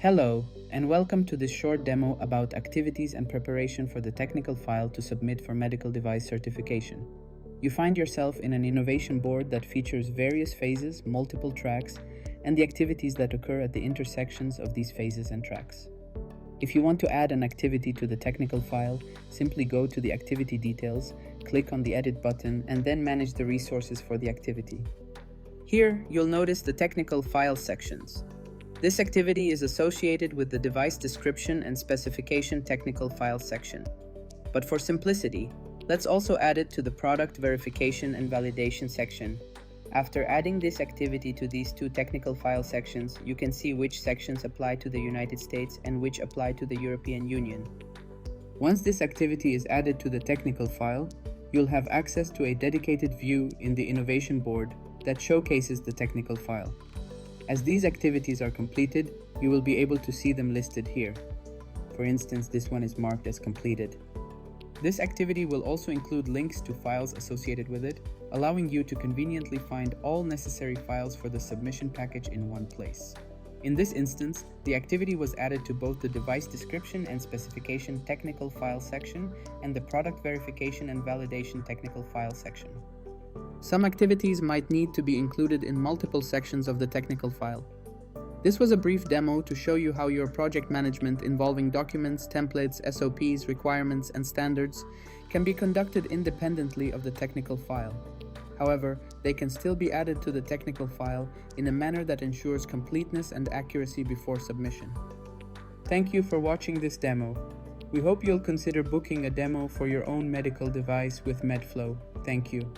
Hello, and welcome to this short demo about activities and preparation for the technical file to submit for medical device certification. You find yourself in an innovation board that features various phases, multiple tracks, and the activities that occur at the intersections of these phases and tracks. If you want to add an activity to the technical file, simply go to the activity details, click on the edit button, and then manage the resources for the activity. Here, you'll notice the technical file sections. This activity is associated with the device description and specification technical file section. But for simplicity, let's also add it to the product verification and validation section. After adding this activity to these two technical file sections, you can see which sections apply to the United States and which apply to the European Union. Once this activity is added to the technical file, you'll have access to a dedicated view in the innovation board that showcases the technical file. As these activities are completed, you will be able to see them listed here. For instance, this one is marked as completed. This activity will also include links to files associated with it, allowing you to conveniently find all necessary files for the submission package in one place. In this instance, the activity was added to both the device description and specification technical file section and the product verification and validation technical file section. Some activities might need to be included in multiple sections of the technical file. This was a brief demo to show you how your project management involving documents, templates, SOPs, requirements, and standards can be conducted independently of the technical file. However, they can still be added to the technical file in a manner that ensures completeness and accuracy before submission. Thank you for watching this demo. We hope you'll consider booking a demo for your own medical device with Medflow. Thank you.